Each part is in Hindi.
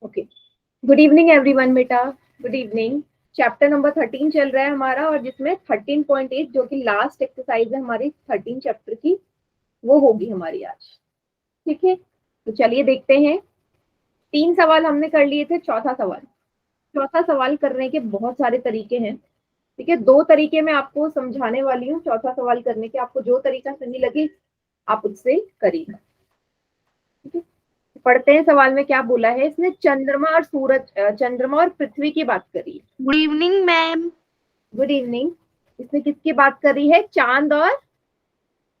ओके, गुड इवनिंग एवरीवन बेटा, गुड इवनिंग। चैप्टर नंबर 13 चल रहा है हमारा और जिसमें 13.8 जो कि लास्ट एक्सरसाइज है हमारी 13 चैप्टर की, वो होगी हमारी आज। ठीक है, तो चलिए देखते हैं। 3 सवाल हमने कर लिए थे, चौथा सवाल करने के बहुत सारे तरीके हैं। ठीक है, 2 तरीके मैं आपको समझाने वाली हूँ चौथा सवाल करने के। आपको जो तरीका सही लगे आप उससे करिएगा। ठीक है, पढ़ते हैं सवाल में क्या बोला है। इसने चंद्रमा और सूरज, चंद्रमा और पृथ्वी की बात करी है। Good evening ma'am. Good evening. इसने किसकी बात करी है? चांद और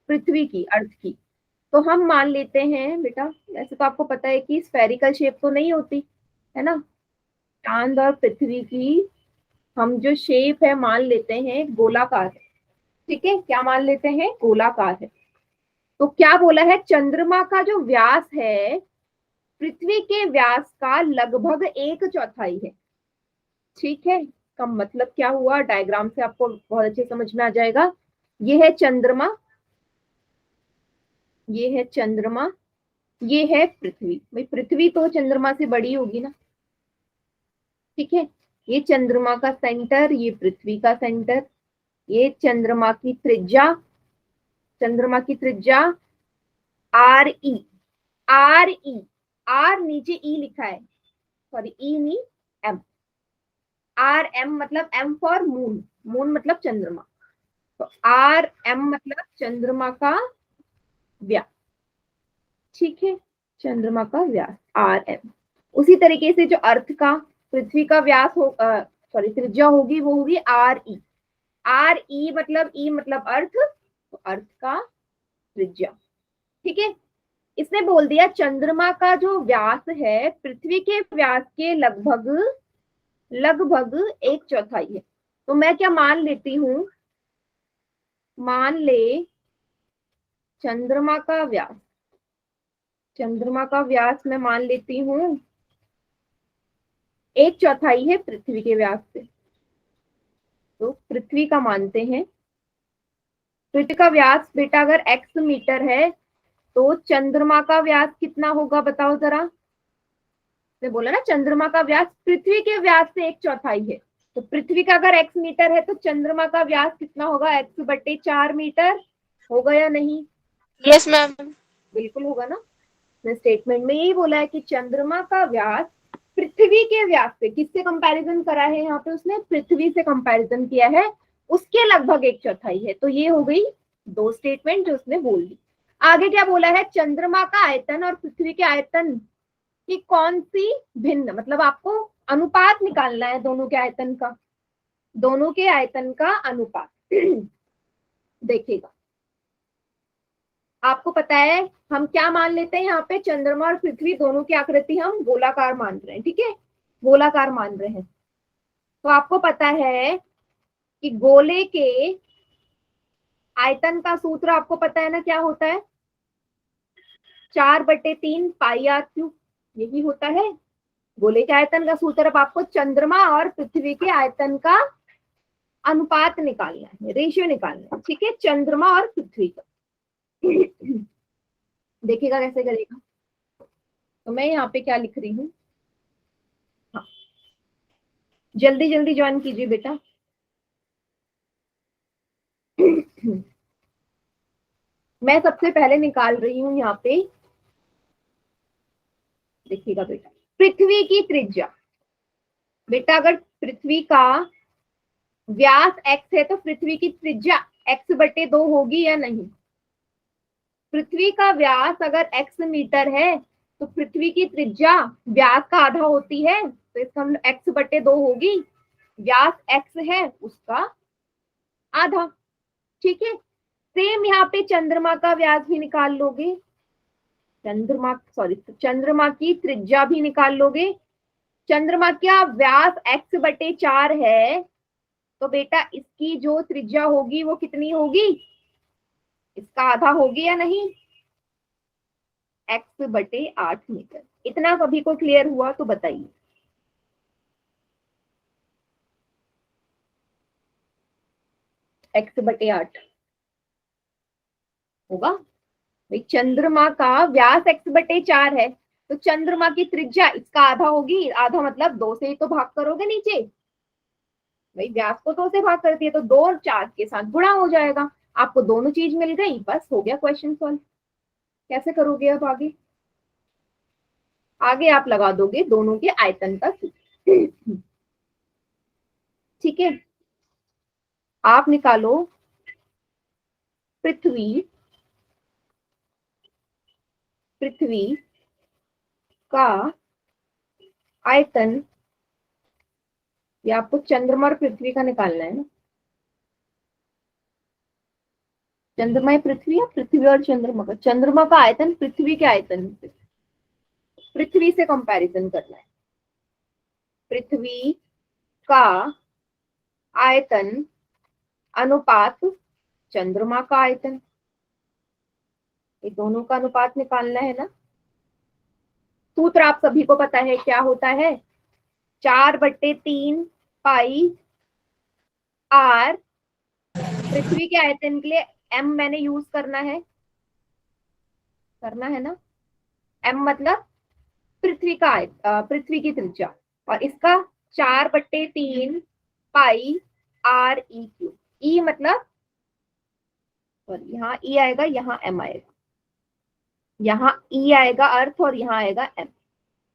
पृथ्वी की, अर्थ की। तो हम मान लेते हैं बेटा, वैसे तो आपको पता है कि स्फेरिकल शेप तो नहीं होती है ना। चांद और पृथ्वी की हम जो शेप है मान लेते हैं गोलाकार है। ठीक है, क्या मान लेते हैं? गोलाकार है। तो क्या बोला है? चंद्रमा का जो व्यास है पृथ्वी के व्यास का लगभग 1/4 है। ठीक है, का मतलब क्या हुआ? डायग्राम से आपको बहुत अच्छे समझ में आ जाएगा। ये है चंद्रमा, ये है चंद्रमा, ये है पृथ्वी। भाई पृथ्वी तो चंद्रमा से बड़ी होगी ना। ठीक है, ये चंद्रमा का सेंटर, ये पृथ्वी का सेंटर, ये चंद्रमा की त्रिज्या, चंद्रमा की त्रिज्या R E, R E, R नीचे ई लिखा है, सॉरी ई नहीं एम, आर एम मतलब एम फॉर मून, मून मतलब चंद्रमा। तो आर एम मतलब चंद्रमा का व्यास। ठीक है, चंद्रमा का व्यास आर एम। उसी तरीके से जो अर्थ का, पृथ्वी का व्यास हो, सॉरी त्रिज्या होगी, वो होगी आर ई। आर ई मतलब, ई मतलब अर्थ, तो अर्थ का त्रिज्या। ठीक है, इसने बोल दिया चंद्रमा का जो व्यास है पृथ्वी के व्यास के लगभग लगभग 1/4 है। तो मैं क्या मान लेती हूं? मान ले चंद्रमा का व्यास, चंद्रमा का व्यास मैं मान लेती हूं 1/4 है पृथ्वी के व्यास से। तो पृथ्वी का मानते हैं। पृथ्वी का व्यास बेटा अगर x मीटर है तो चंद्रमा का व्यास कितना होगा बताओ जरा। मैं बोला ना चंद्रमा का व्यास पृथ्वी के व्यास से 1/4 है। तो पृथ्वी का अगर x मीटर है तो चंद्रमा का व्यास कितना होगा? x/4 metre. होगा या नहीं? Yes ma'am. बिल्कुल होगा ना। मैं स्टेटमेंट में यही बोला है कि चंद्रमा का व्यास पृथ्वी के व्यास से, किससे कंपैरिजन करा है यहाँ पे? उसने पृथ्वी से कंपैरिजन किया है, उसके लगभग 1/4 है। तो ये हो गई 2 स्टेटमेंट जो उसने बोल दी। आगे क्या बोला है? चंद्रमा का आयतन और पृथ्वी के आयतन की कौन सी भिन्न, मतलब आपको अनुपात निकालना है दोनों के आयतन का, दोनों के आयतन का अनुपात। देखिएगा, आपको पता है हम क्या मान लेते हैं यहाँ पे? चंद्रमा और पृथ्वी दोनों की आकृति हम गोलाकार मान रहे हैं। ठीक है, गोलाकार मान रहे हैं। तो आपको पता है कि गोले के आयतन का सूत्र आपको पता है ना, क्या होता है? 4/3 पाई आर क्यूब, यही होता है गोले के आयतन का सूत्र। अब आपको चंद्रमा और पृथ्वी के आयतन का अनुपात निकालना है, रेशियो निकालना है। ठीक है, चंद्रमा और पृथ्वी का। देखिएगा कैसे करेगा। तो मैं यहाँ पे क्या लिख रही हूँ, हाँ, जल्दी जल्दी ज्वाइन कीजिए बेटा। मैं सबसे पहले निकाल रही हूँ यहाँ पे, देखिएगा बेटा, पृथ्वी की त्रिज्या। बेटा अगर पृथ्वी का व्यास x है तो पृथ्वी की त्रिज्या x/2 होगी या नहीं? पृथ्वी का व्यास अगर x मीटर है तो पृथ्वी की त्रिज्या व्यास का आधा होती है, तो इसका मतलब x/2 होगी। व्यास x है उसका आधा। ठीक है, सेम यहाँ पे चंद्रमा का व्यास भी निकाल लोगे, चंद्रमा सॉरी चंद्रमा की त्रिज्या भी निकाल लोगे। चंद्रमा का व्यास x/4 है, तो बेटा इसकी जो त्रिज्या होगी वो कितनी होगी? इसका आधा होगी या नहीं? x/8 metre. इतना सभी को क्लियर हुआ तो बताइए। x/8 होगा। भाई चंद्रमा का व्यास x/4 है, तो चंद्रमा की त्रिज्या इसका आधा होगी, आधा मतलब 2 से ही तो भाग करोगे नीचे, भाई व्यास को 2 से भाग करती है तो 2 और 4 के साथ गुणा हो जाएगा। आपको दोनों चीज मिल गई, बस हो गया क्वेश्चन सॉल्व। कैसे करोगे अब आगे? आगे आप लगा दोगे दोनों के आयतन का सूत्र। ठीक है, आप निकालो पृथ्वी पृथ्वी का आयतन, या आपको चंद्रमा और पृथ्वी का निकालना है ना? चंद्रमा या पृथ्वी, या पृथ्वी और चंद्रमा का? चंद्रमा का आयतन पृथ्वी के आयतन से, पृथ्वी से कंपैरिजन करना है। पृथ्वी का आयतन अनुपात चंद्रमा का आयतन, ये दोनों का अनुपात निकालना है ना। सूत्र आप सभी को पता है, क्या होता है? 4/3 पाई आर, पृथ्वी के आयतन के लिए एम मैंने यूज करना है ना। एम मतलब पृथ्वी का पृथ्वी की त्रिज्या, और इसका 4/3 पाई आर ई क्यू। ई मतलब, और यहाँ ई आएगा, यहाँ एम आएगा, यहाँ ई आएगा अर्थ और यहाँ आएगा एम।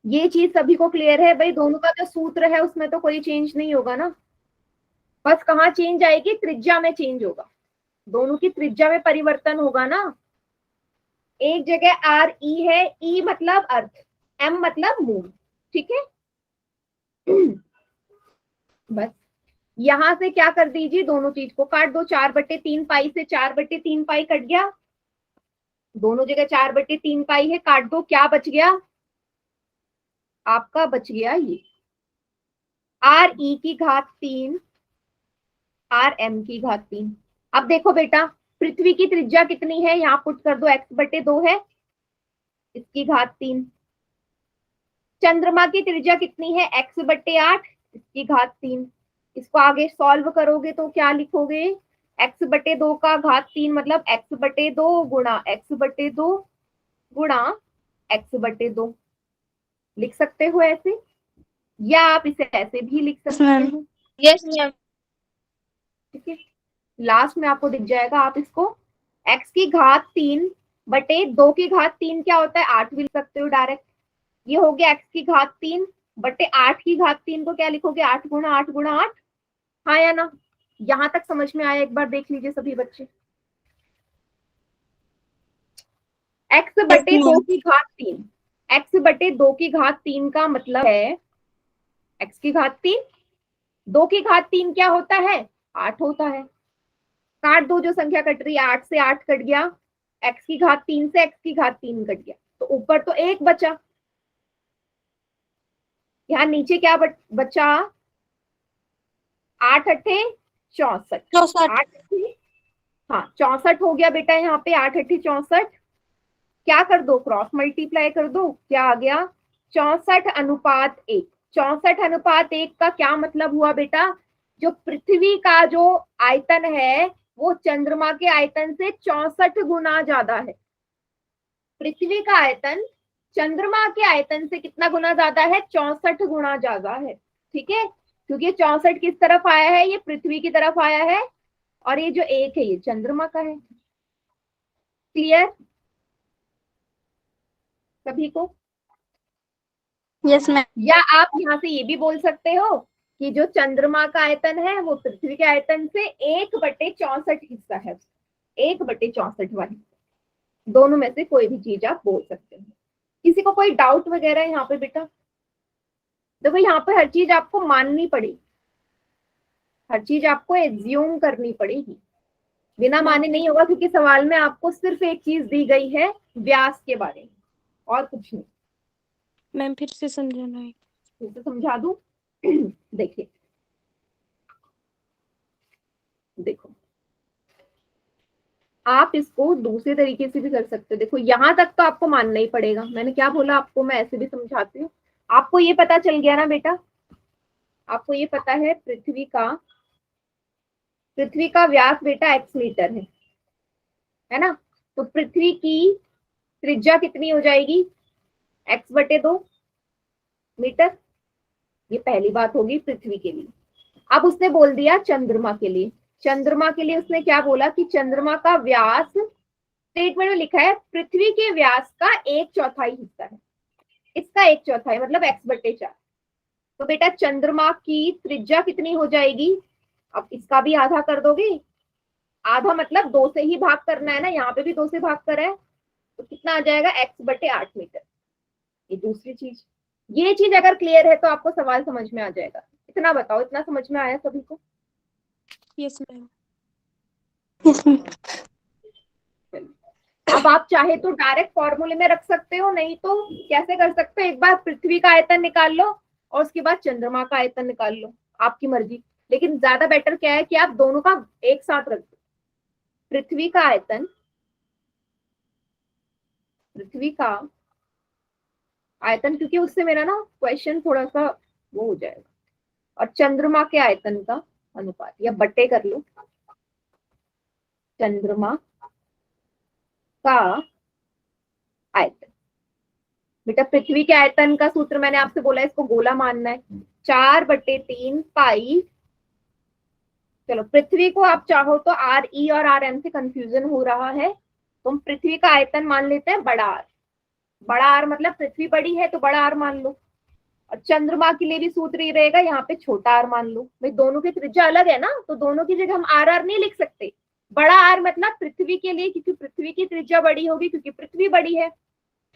ये चीज सभी को क्लियर है भाई? दोनों का जो सूत्र है उसमें तो कोई चेंज नहीं होगा ना, बस कहाँ चेंज आएगी? त्रिज्या में चेंज होगा, दोनों की त्रिज्या में परिवर्तन होगा ना। एक जगह आर ई है, ई मतलब अर्थ, एम मतलब मून, ठीक है। बस यहां से क्या कर दीजिए, दोनों चीज को काट दो। 4/3 पाई से 4/3 पाई कट गया, दोनों जगह 4/3 पाई है, काट दो, क्या बच गया? आपका बच गया ये आर ई की घात 3 आर एम की घात 3। अब देखो बेटा, पृथ्वी की त्रिज्या कितनी है, यहाँ पुट कर दो, x/2 है, इसकी घात 3। चंद्रमा की त्रिज्या कितनी है, x/8, इसकी घात 3। इसको आगे सॉल्व करोगे तो क्या लिखोगे? x/2 का घात 3 मतलब x/2 गुणा x/2 गुणा x/2 लिख सकते हो ऐसे, या आप इसे ऐसे भी लिख सकते हो। Yes ma'am. ठीक है, लास्ट में आपको दिख जाएगा, आप इसको x की घात 3 बटे 2 की घात 3 क्या होता है, 8 भी लिख सकते हो डायरेक्ट। ये हो गया x की घात 3 बटे 8 की घात 3 को क्या लिखोगे, 8 गुणा 8 गुणा 8। हाँ या ना? यहां तक समझ में आया? एक बार देख लीजिए सभी बच्चे। x/2 की घात 3, x/2 की घात 3 का मतलब है x की घात 3, 2 की घात 3 क्या होता है, 8 होता है। काट दो, जो संख्या कट रही है 8 से 8 कट गया, x की घात 3 से x की घात 3 कट गया, तो ऊपर तो 1 बचा, यहाँ नीचे क्या बचा, 8 अट्ठे 64, 8 हाँ 64 हो गया बेटा, यहाँ पे 8 अट्ठे 64, क्या कर दो, क्रॉस मल्टीप्लाई कर दो, क्या आ गया, 64/1। 64/1 का क्या मतलब हुआ बेटा, जो पृथ्वी का जो आयतन है वो चंद्रमा के आयतन से 64 गुना ज्यादा है। पृथ्वी का आयतन चंद्रमा के आयतन से कितना गुना ज्यादा है, 64 गुना ज्यादा है। ठीक है, क्योंकि 64 किस तरफ आया है, ये पृथ्वी की तरफ आया है, और ये जो 1 है ये चंद्रमा का है। क्लियर सभी को? Yes ma'am. या आप यहाँ से ये भी बोल सकते हो कि जो चंद्रमा का आयतन है वो पृथ्वी के आयतन से 1/64 हिस्सा है, 1/64 वाली। दोनों में से कोई भी चीज आप बोल सकते हो। किसी को कोई डाउट वगैरह यहाँ पे बेटा? देखो यहाँ पे हर चीज आपको माननी पड़ेगी, हर चीज आपको एज्यूम करनी पड़ेगी, बिना माने नहीं होगा, क्योंकि सवाल में आपको सिर्फ एक चीज दी गई है, व्यास के बारे में, और कुछ नहीं। मैम फिर से समझाना है। फिर से समझा दूं? देखिए, देखो आप इसको दूसरे तरीके से भी कर सकते हो। देखो यहाँ तक तो आपको मानना ही पड़ेगा, मैंने क्या बोला आपको, मैं ऐसे भी समझाती हूँ। आपको ये पता चल गया ना बेटा, आपको ये पता है पृथ्वी का व्यास बेटा x मीटर है ना? तो पृथ्वी की त्रिज्या कितनी हो जाएगी, x/2 मीटर। ये पहली बात होगी पृथ्वी के लिए। अब उसने बोल दिया चंद्रमा के लिए। चंद्रमा के लिए उसने क्या बोला कि चंद्रमा का व्यास, स्टेटमेंट में लिखा है पृथ्वी के व्यास का 1/4 हिस्सा है। इसका 1/4 मतलब x/4। तो बेटा चंद्रमा की त्रिज्या कितनी हो जाएगी? अब इसका भी आधा कर दोगे। आधा मतलब 2 से ही भाग करना है ना, यहाँ पे भी 2 से भाग कर है, तो कितना आ जाएगा? x/8 metre. ये दूसरी चीज। ये चीज अगर क्लियर है तो आपको सवाल समझ में आ जाएगा। इतना बताओ, इतना समझ में आया सभी को? Yes ma'am. Yes ma'am. अब आप चाहे तो डायरेक्ट फॉर्मूले में रख सकते हो, नहीं तो कैसे कर सकते हो, एक बार पृथ्वी का आयतन निकाल लो और उसके बाद चंद्रमा का आयतन निकाल लो, आपकी मर्जी। लेकिन ज्यादा बेटर क्या है कि आप दोनों का एक साथ रख दो। पृथ्वी का आयतन, पृथ्वी का आयतन, क्योंकि उससे मेरा ना क्वेश्चन थोड़ा सा वो हो जाएगा, और चंद्रमा के आयतन का अनुपात, या बट्टे कर लो। चंद्रमा का आयतन, बेटा पृथ्वी के आयतन का सूत्र मैंने आपसे बोला, इसको गोला मानना है। 4/3 पाई, चलो पृथ्वी को आप चाहो तो RE और RM से कंफ्यूजन हो रहा है, तुम पृथ्वी का आयतन मान लेते हैं बड़ा R। बड़ा R मतलब पृथ्वी बड़ी है तो बड़ा R मान लो, और चंद्रमा के लिए भी सूत्र ही रहेगा, यहाँ पे छोटा r मान लो। भाई दोनों की त्रिज्या अलग है ना, तो दोनों की जगह हम RR नहीं लिख सकते। बड़ा R मतलब पृथ्वी के लिए, क्योंकि पृथ्वी की त्रिज्या बड़ी होगी, क्योंकि पृथ्वी बड़ी है।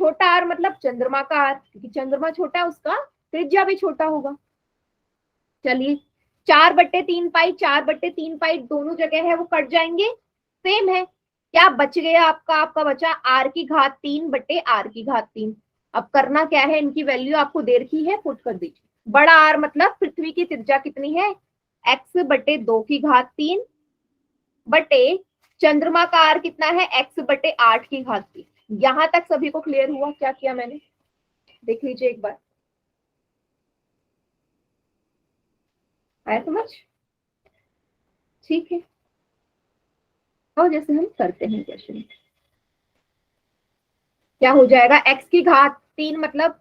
छोटा r मतलब चंद्रमा का r, क्योंकि चंद्रमा छोटा है, उसका त्रिज्या भी छोटा होगा। चलिए 4/3 पाई, 4/3 पाई दोनों जगह है वो कट जाएंगे, सेम है। क्या बच गया आपका? आपका बचा r⁻3/r⁻3। अब करना क्या है, इनकी वैल्यू आपको दे रखी है, पुट कर दीजिए। बड़ा r मतलब पृथ्वी की त्रिज्या कितनी है? x/2⁻3 बटे चंद्रमा का r कितना है? x/8⁻3। यहां तक सभी को क्लियर हुआ क्या किया मैंने? देख लीजिए एक बार, आया समझ? ठीक है, और जैसे हम करते हैं क्वेश्चन, क्या हो जाएगा? x⁻3 मतलब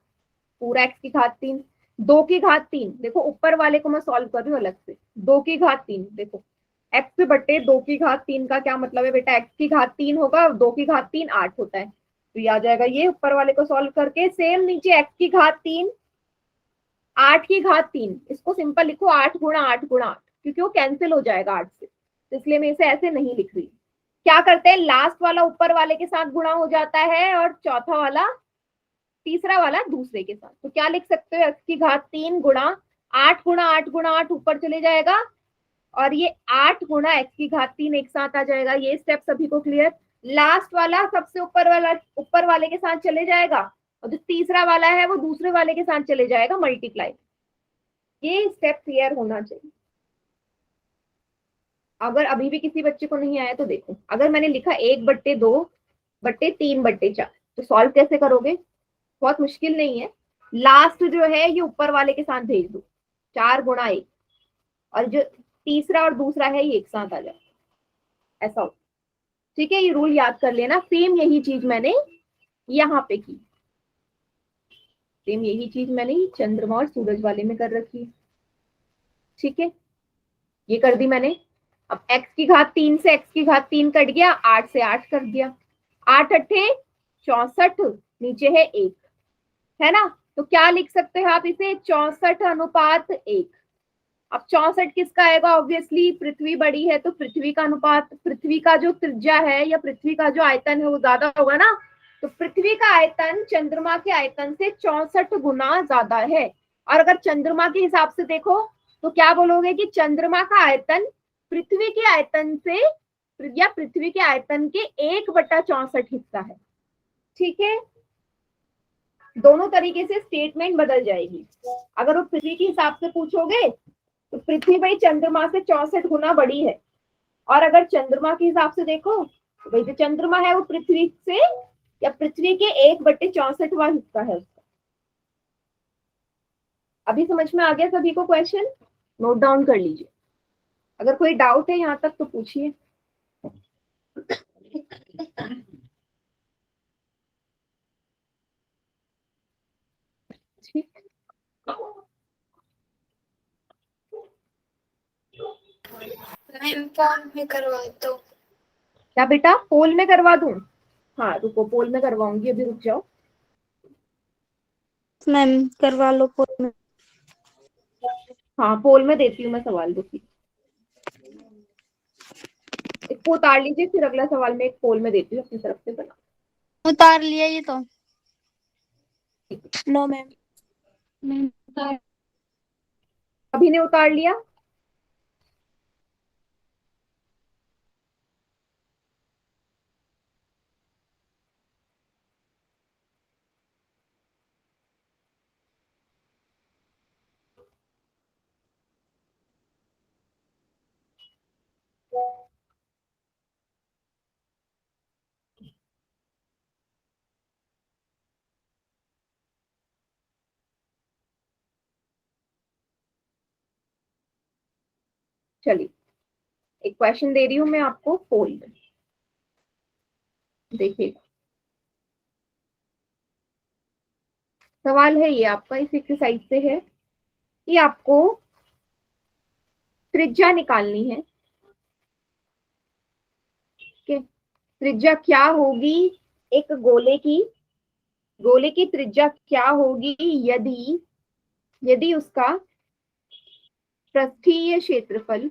पूरा x⁻3, 2⁻3, देखो ऊपर वाले को मैं सॉल्व कर रही हूँ अलग से। 2⁻3 देखो, x/2⁻3 का क्या मतलब है बेटा? x⁻3 होगा, 2⁻3 8 होता है, तो ये आ जाएगा। ये ऊपर वाले को सॉल्व करके सेम नीचे x⁻3 8⁻3, इसको सिंपल लिखो 8 × 8 × 8, क्योंकि वो कैंसिल हो जाएगा 8 से, तो इसलिए मैं इसे ऐसे नहीं लिख रही। क्या करते हैं, लास्ट वाला ऊपर वाले के साथ गुणा हो जाता है, और चौथा वाला, तीसरा वाला दूसरे के साथ। तो क्या लिख सकते हो? x⁻3 गुणा 8 × 8 × 8 ऊपर चले जाएगा, और ये 8 × x⁻3 एक साथ आ जाएगा। ये स्टेप सभी को क्लियर? लास्ट वाला सबसे ऊपर वाले के साथ चले जाएगा, और जो तीसरा वाला है वो दूसरे वाले के साथ चले जाएगा, मल्टीप्लाई। ये स्टेप क्लियर होना चाहिए। अगर अभी भी किसी बच्चे को नहीं आया तो देखो, अगर मैंने लिखा 1/2/3/4, तो सॉल्व कैसे करोगे? बहुत मुश्किल नहीं है। लास्ट जो है ये ऊपर वाले के साथ भेज दो, 4 × 1, और जो तीसरा और दूसरा है ये एक साथ आ जाए, ऐसा हो। ठीक है, ये रूल याद कर लेना। सेम यही चीज मैंने यहाँ पे की, सेम यही चीज मैंने चंद्रमा और सूरज वाले में कर रखी है। ठीक है, ये कर दी मैंने। अब x⁻3 से x⁻3 कट गया, 8 से 8 कर दिया, 8×8 64, नीचे है 1, है ना? तो क्या लिख सकते हैं आप इसे? 64:1। अब 64 किसका आएगा? ऑब्वियसली पृथ्वी बड़ी है तो पृथ्वी का अनुपात, पृथ्वी का जो त्रिज्या है या पृथ्वी का जो आयतन है वो ज्यादा होगा ना, तो पृथ्वी का आयतन चंद्रमा के आयतन से 64 गुना ज्यादा है। और अगर चंद्रमा के हिसाब से देखो तो क्या बोलोगे कि चंद्रमा का आयतन पृथ्वी के आयतन से, या पृथ्वी के आयतन के 1/64 हिस्सा है। ठीक है, दोनों तरीके से स्टेटमेंट बदल जाएगी। अगर वो पृथ्वी के हिसाब से पूछोगे तो पृथ्वी भाई चंद्रमा से 64 गुना बड़ी है, और अगर चंद्रमा के हिसाब से देखो तो भाई जो चंद्रमा है वो पृथ्वी से, या पृथ्वी के 1/64वां हिस्सा है उसका। अभी समझ में आ गया सभी को क्वेश्चन? नोट डाउन कर लीजिए, अगर कोई डाउट है यहाँ तक तो पूछिए। मैम फॉर्म में करवा दो। क्या बेटा, पोल में करवा दूं? हाँ रुको, पोल में करवाऊंगी, अभी रुक जाओ। मैम करवा लो पोल में। हाँ पोल में देती हूँ मैं सवाल, रुकी। इसको उतार लीजिए, फिर अगला सवाल मैं एक पोल में देती हूँ अपनी तरफ से बना। उतार लिया ये तो। No ma'am. अभी ने उतार लिया? चलिए, एक क्वेश्चन दे रही हूँ मैं आपको पोल में, देखिएगा। सवाल है ये आपका, इस एक्सरसाइज से है कि आपको त्रिज्या निकालनी है। कि त्रिज्या क्या होगी एक गोले की त्रिज्या क्या होगी यदि यदि उसका पृष्ठीय क्षेत्रफल,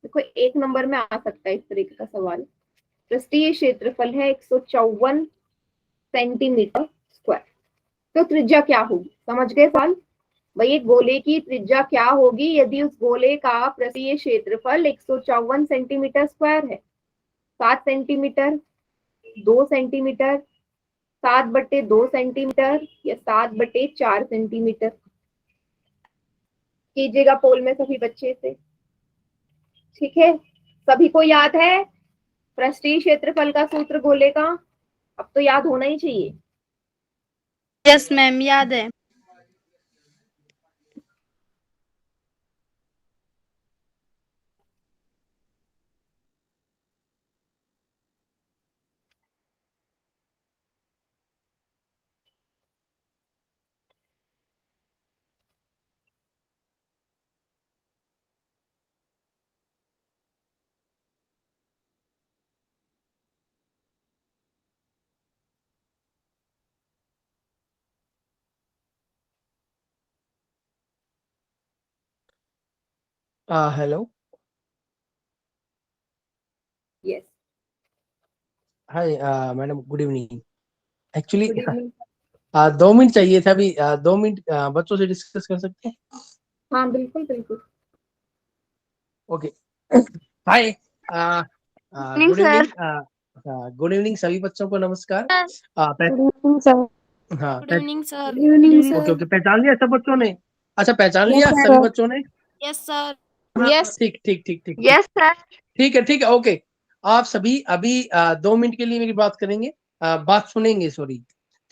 देखो एक नंबर में आ सकता है इस तरीके का सवाल। पृष्ठीय क्षेत्रफल है 154 सेंटीमीटर स्क्वायर, तो त्रिज्या क्या होगी? समझ गए सवाल? भाई एक गोले की त्रिज्या क्या होगी यदि उस गोले का पृष्ठीय क्षेत्रफल 154 सेंटीमीटर स्क्वायर है? 7 सेंटीमीटर, 2 सेंटीमीटर, 7/2 सेंटीमीटर या 7/4 सेंटीमीटर? कीजिएगा पोल में सभी बच्चे से। ठीक है, सभी को याद है पृष्ठीय क्षेत्रफल का सूत्र गोले का? अब तो याद होना ही चाहिए। यस मैम याद है। Hello. Yes, hi madam, good evening. Actually good evening. 2 minute चाहिए था अभी। 2 मिनट बच्चों से डिस्कस कर सकते हैं? हाँ बिल्कुल बिल्कुल। Okay. Hi, evening good sir. Evening. Good evening सभी बच्चों को, नमस्कार। Good evening sir. हाँ, good evening sir. Good evening okay sir. Okay, पहचान लिया सब बच्चों ने? अच्छा, पहचान यस लिया सभी सर। बच्चों ने? Yes sir. हाँ, यस। ठीक ठीक ठीक ठीक ठीक। Yes sir. ठीक है, ओके। आप सभी अभी 2 मिनट के लिए मेरी बात करेंगे, बात सुनेंगे, सॉरी।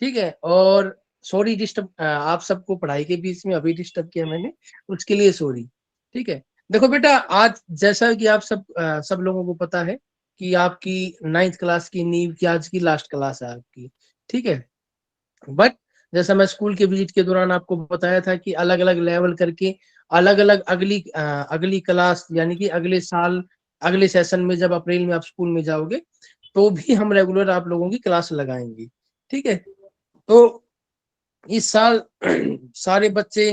ठीक है, और सॉरी डिस्टर्ब, आप सबको पढ़ाई के बीच में अभी डिस्टर्ब किया मैंने, उसके लिए सॉरी। ठीक है, देखो बेटा, आज जैसा कि आप सब लोगों को पता है कि आपकी 9th क्लास की नींव की आज की लास्ट क्लास है आपकी। ठीक है, बट जैसा मैं स्कूल के विजिट के दौरान आपको बताया था कि अलग अलग लेवल करके अलग अलग अगली क्लास, यानी कि अगले साल अगले सेशन में जब अप्रैल में आप स्कूल में जाओगे तो भी हम रेगुलर आप लोगों की क्लास लगाएंगे। ठीक है, तो इस साल सारे बच्चे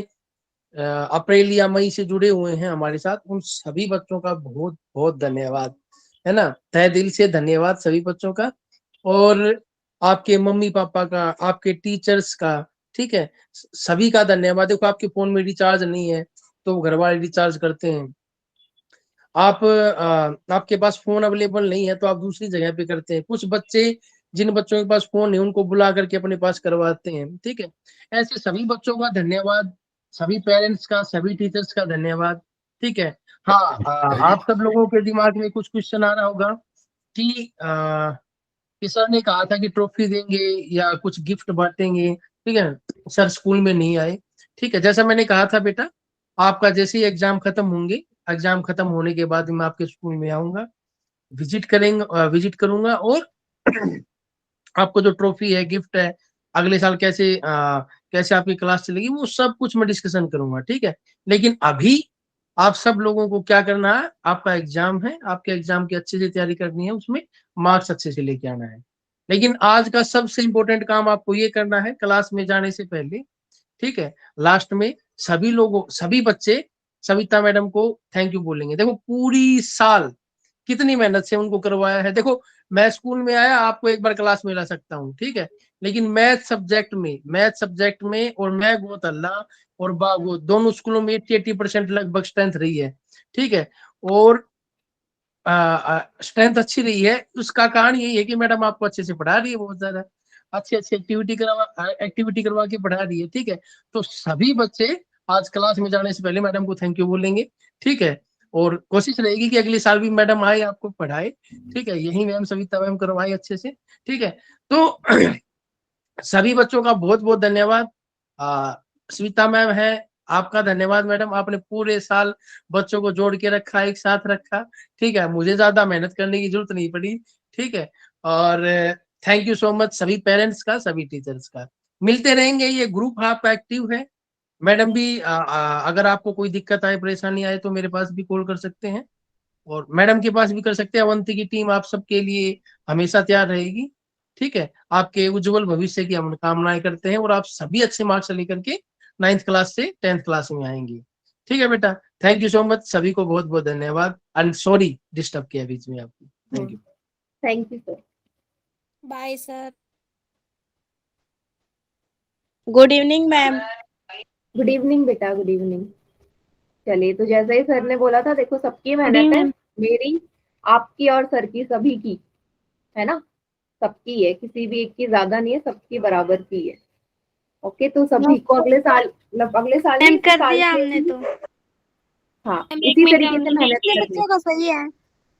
अप्रैल या मई से जुड़े हुए हैं हमारे साथ, उन सभी बच्चों का बहुत बहुत धन्यवाद, है ना। तहे दिल से धन्यवाद सभी बच्चों का, और आपके मम्मी पापा का, आपके टीचर्स का। ठीक है, सभी का धन्यवाद। देखो, आपके फोन में रिचार्ज नहीं है तो घर वाले रिचार्ज करते हैं। आपके पास फोन अवेलेबल नहीं है तो आप दूसरी जगह पे करते हैं। कुछ बच्चे, जिन बच्चों के पास फोन है, उनको बुला करके अपने पास करवाते हैं। ठीक है, ऐसे सभी बच्चों का धन्यवाद, सभी पेरेंट्स का, सभी टीचर्स का धन्यवाद। ठीक है। हाँ, आप सब लोगों के दिमाग में कुछ क्वेश्चन आ रहा होगा कि सर ने कहा था कि ट्रॉफी देंगे या कुछ गिफ्ट बांटेंगे। ठीक है, सर स्कूल में नहीं आए। ठीक है, जैसा मैंने कहा था बेटा, आपका जैसे ही एग्जाम खत्म होंगे, एग्जाम खत्म होने के बाद मैं आपके स्कूल में आऊंगा, विजिट करूंगा, और आपको जो ट्रॉफी है, गिफ्ट है, अगले साल कैसे आपकी क्लास चलेगी, वो सब कुछ मैं डिस्कशन करूंगा। ठीक है, लेकिन अभी आप सब लोगों को क्या करना है, आपका एग्जाम है, आपके एग्जाम की अच्छे से तैयारी करनी है, उसमें मार्क्स अच्छे से लेके आना है। लेकिन आज का सबसे इम्पोर्टेंट काम आपको ये करना है, क्लास में जाने से पहले, ठीक है, लास्ट में सभी लोगों, सभी बच्चे सविता मैडम को थैंक यू बोलेंगे। देखो पूरी साल कितनी मेहनत से उनको करवाया है। देखो मैं स्कूल में आया, आपको एक बार क्लास में ला सकता हूँ, ठीक है, लेकिन मैथ सब्जेक्ट में और मैं गोत अल्लाह और बागो दोनों स्कूलों में 80% लगभग स्ट्रेंथ रही है, ठीक है। और स्ट्रेंथ अच्छी रही है, उसका कारण यही है कि मैडम आपको अच्छे से पढ़ा रही है, बहुत ज्यादा अच्छी अच्छी एक्टिविटी करवा के पढ़ा रही है, ठीक है। तो सभी बच्चे आज क्लास में जाने से पहले मैडम को थैंक यू बोलेंगे, ठीक है। और कोशिश रहेगी कि अगले साल भी मैडम आए, आपको पढ़ाए, ठीक है, यही मैम सविता मैम करवाए अच्छे से, ठीक है। तो सभी बच्चों का बहुत बहुत धन्यवाद। स्मिता मैम है, आपका धन्यवाद मैडम, आपने पूरे साल बच्चों को जोड़ के रखा, एक साथ रखा, ठीक है, मुझे ज्यादा मेहनत करने की जरूरत नहीं पड़ी, ठीक है। और थैंक यू सो मच सभी पेरेंट्स का, सभी टीचर्स का। मिलते रहेंगे, ये ग्रुप आपका एक्टिव है। मैडम भी अगर आपको कोई दिक्कत आए, परेशानी आए तो मेरे पास भी कॉल कर सकते हैं, और मैडम के पास भी कर सकते हैं। अवंती की टीम आप सबके लिए हमेशा तैयार रहेगी, ठीक है। आपके उज्जवल भविष्य की हम कामनाएं करते हैं, और आप सभी अच्छे मार्क्स लेकर के 9th क्लास से 10th क्लास में आएंगे, ठीक है बेटा। थैंक यू सो मच, सभी को बहुत बहुत धन्यवाद, एंड सॉरी डिस्टर्ब किया बीच में आपको। Thank you. Thank you sir. Bye sir. Good evening ma'am. Good evening बेटा, गुड इवनिंग। चलिए, तो जैसा ही सर ने बोला था, देखो सबकी गुड मेहनत है, इवनिंग। मेरी, आपकी और सर की, सभी की, है ना, सबकी है, किसी भी एक की ज्यादा नहीं है, सबकी बराबर की है। ओके, तो सभी को अगले साल, मतलब अगले साल नहीं, मैम इसी कर साल दिया से हमने तो। हाँ, मैम एक इसी मिनट, तरीके से मेहनत कितने करनी। बच्चों का सही है?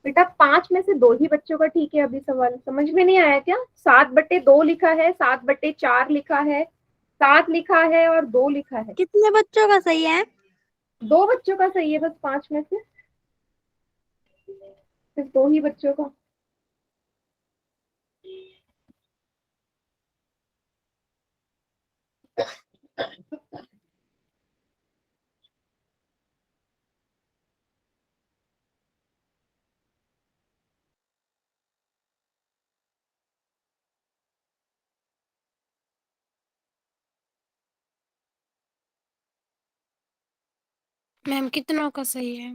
बेटा 5 में से 2 ही बच्चों का ठीक है। अभी सवाल समझ में नहीं आया क्या? 7/2 लिखा है, 7/4 लिखा है, 7 लिखा है और 2 लिखा है। कितने बच्चों का सही है? 2 बच्चों का सही है बस, 5 में से सिर्फ 2 ही बच्चों का। मैम कितनों का सही है?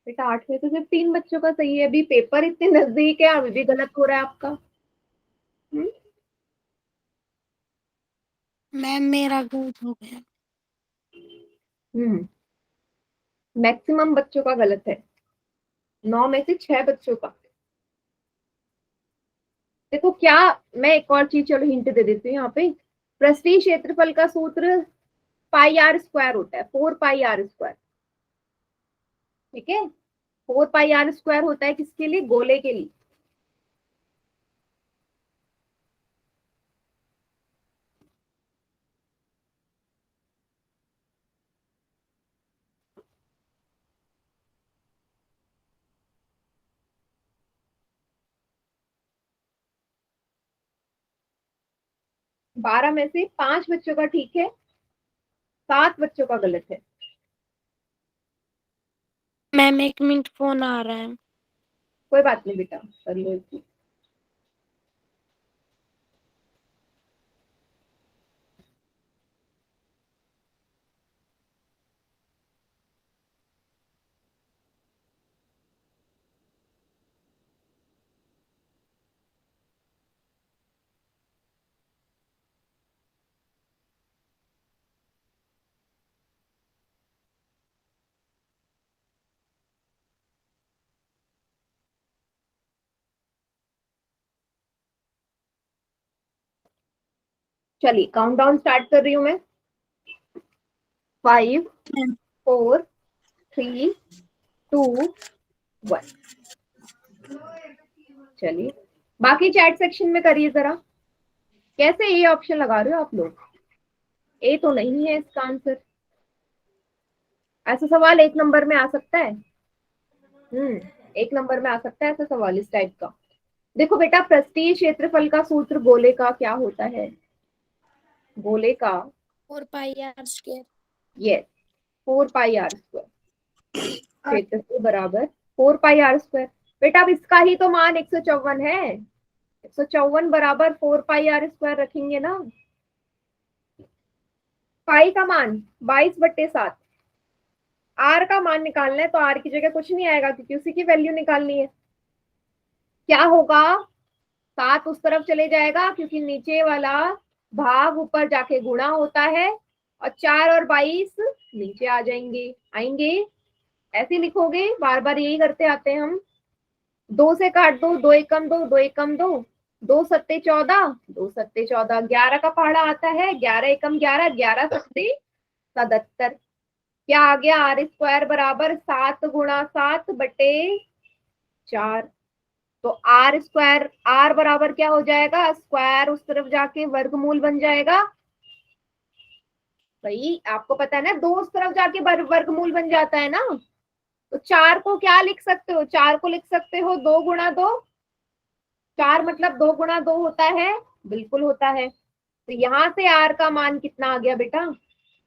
बेटा 8 में तो सिर्फ 3 बच्चों का सही है। अभी पेपर इतने नजदीक है, अभी भी गलत हो रहा है आपका। मैम मेरा गलत हो गया। मैक्सिमम बच्चों का गलत है, 9 में से 6 बच्चों का। देखो क्या, मैं एक और चीज, चलो हिंट दे देती हूँ यहाँ पे। पृष्ठीय क्षेत्रफल का सूत्र पाई आर स्क्वायर होता है, 4πr²। ठीक है, 4πr² होता है किसके लिए? गोले के लिए। बारह में से 5 बच्चों का ठीक है, 7 बच्चों का गलत है। मैम एक मिनट, फोन आ रहा है। कोई बात नहीं बेटा, कर लो इसको। चलिए काउंटडाउन स्टार्ट कर रही हूँ मैं। 5 4 3 2 1। चलिए, बाकी चैट सेक्शन में करिए जरा, कैसे ये ऑप्शन लगा रहे हो आप लोग? ए तो नहीं है इसका आंसर। ऐसा सवाल 1 नंबर में आ सकता है। 1 नंबर में आ सकता है ऐसा सवाल इस टाइप का। देखो बेटा, पृष्ठीय क्षेत्रफल का सूत्र गोले का क्या होता है? गोले का 4πr²। Yes, 4 pi are square क्षेत्रफल बराबर 4 पाई आर स्क्वायर। बेटा अब इसका ही तो मान 154 है, 154 बराबर 4 पाई आर स्क्वायर रखेंगे ना। पाई का मान 22/7, आर का मान निकालना है तो आर की जगह कुछ नहीं आएगा क्योंकि उसी की वैल्यू निकालनी है। क्या होगा, 7 उस तरफ चले जाएगा क्योंकि नीचे वाला भाग ऊपर जाके गुणा होता है, और 4 और 22 नीचे आ जाएंगे, आएंगे। ऐसे लिखोगे, बार बार यही करते आते हैं हम। 2 से काट दो, 2 एकम 2, 2 एकम 2, 2 सत्ते 14, 2 सत्ते 14, 11 का पहाड़ा आता है, 11 एकम 11, 11 सत्ते 77। क्या आ गया, आर स्क्वायर बराबर 7 गुणा 7/4। तो आर स्क्वायर, आर बराबर क्या हो जाएगा, स्क्वायर उस तरफ जाके वर्गमूल बन जाएगा। भाई आपको पता है ना, 2 उस तरफ जाके वर्गमूल बन जाता है ना। तो 4 को क्या लिख सकते हो, 4 को लिख सकते हो 2 गुणा 2। 4 मतलब 2 गुणा 2 होता है, बिल्कुल होता है। तो यहां से आर का मान कितना आ गया बेटा,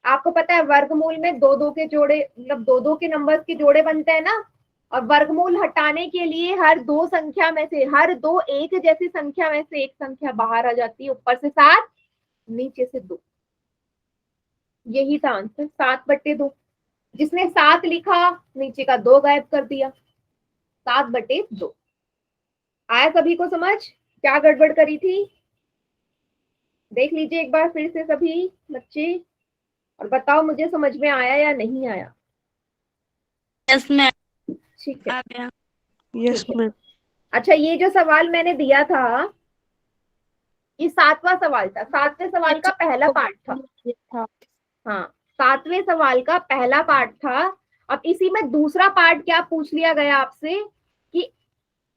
आपको पता है वर्गमूल में दो दो के जोड़े, मतलब दो दो के नंबर्स के जोड़े बनते हैं ना। और वर्गमूल हटाने के लिए हर दो संख्या में से, हर दो एक जैसी संख्या में से एक संख्या बाहर आ जाती है, ऊपर से 7, नीचे से 2। यही था आंसर, 7/2। जिसने 7 लिखा, नीचे का 2 गायब कर दिया, 7/2। आया सभी को समझ, क्या गड़बड़ करी थी? देख लीजिए एक बार फिर से सभी बच्चे, और बताओ मुझे समझ में आया या नहीं आया। यस मैम, ठीक है, आ गया। Yes ma'am. अच्छा ये जो सवाल मैंने दिया था, ये 7वां सवाल था, 7वें सवाल का पहला पार्ट था। हाँ, 7वें सवाल का पहला पार्ट था। अब इसी में दूसरा पार्ट क्या पूछ लिया गया आपसे, कि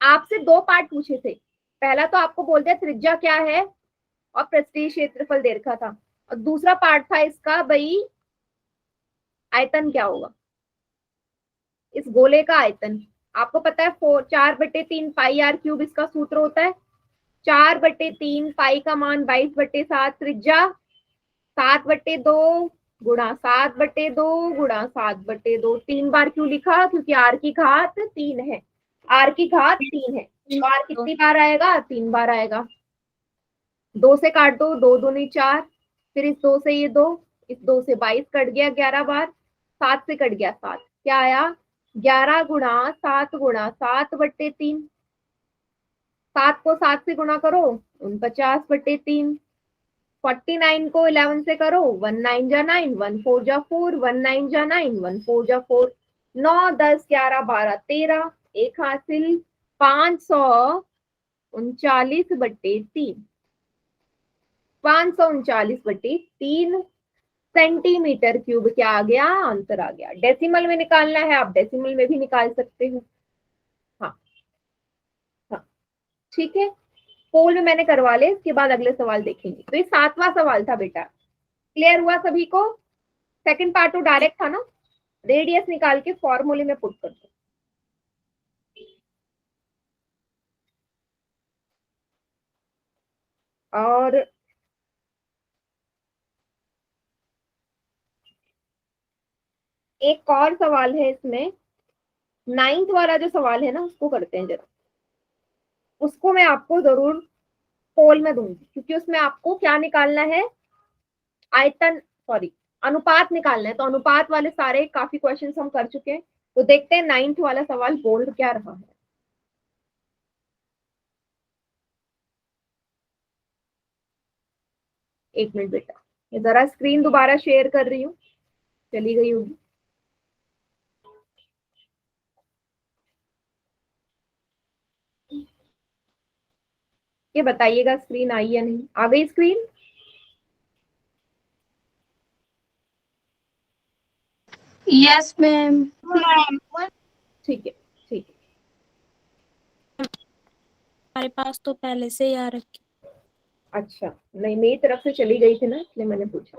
आपसे 2 पार्ट पूछे थे। पहला तो आपको बोल दिया त्रिज्या क्या है और पृष्ठीय क्षेत्रफल दे रखा था, और दूसरा पार्ट था इसका भाई आयतन क्या होगा, इस गोले का आयतन। आपको पता है 4/3 पाई आर क्यूब इसका सूत्र होता है। 4/3 पाई का मान 22/7, त्रिज्या 7/2 गुणा 7/2 गुणा 7/2। 3 बार क्यों लिखा, क्योंकि आर की घात 3 है, आर की घात 3 है। तो आर कितनी बार आएगा, 3 बार आएगा। 2 से काट दो, 2 दूनी 4, फिर इस 2 से ये 2, इस 2 से 22 कट गया 11 बार, 7 से कट गया 7, क्या आया 11 गुणा 7 गुणा 7/3। 7 को 7 से गुणा करो, 49/3। 49 को 11 से करो, 1 9 जा 9, 1 4 जा 4, 1 9 जा 9, 1 4 जा 4, 9 10 11 12 13, एक हासिल 539/3। 539/3 सेंटीमीटर क्यूब क्या आ गया, आंसर आ गया। डेसिमल में निकालना है, आप डेसिमल में भी निकाल सकते हो। हाँ हाँ, ठीक है, पोल में मैंने करवा ले, इसके बाद अगले सवाल देखेंगे। तो ये 7वां सवाल था बेटा, क्लियर हुआ सभी को? सेकंड पार्ट तो डायरेक्ट था ना, रेडियस निकाल के फॉर्मूले में पुट कर दो। और एक और सवाल है इसमें, 9th वाला जो सवाल है ना, उसको करते हैं जरा। उसको मैं आपको जरूर पोल में दूंगी, क्योंकि उसमें आपको क्या निकालना है, आयतन, सॉरी अनुपात निकालना है। तो अनुपात वाले सारे काफी क्वेश्चंस हम कर चुके हैं। तो देखते हैं 9th वाला सवाल बोल क्या रहा है। एक मिनट बेटा, ये जरा स्क्रीन दोबारा शेयर कर रही हूँ, चली गई होगी। ये बताइएगा स्क्रीन आई या नहीं, आ गई स्क्रीन? Yes ma'am. ठीक है, ठीक है। हमारे पास तो पहले से ही आ रखी। अच्छा, नहीं मेरी तरफ से चली गई थी ना, इसलिए मैंने पूछा।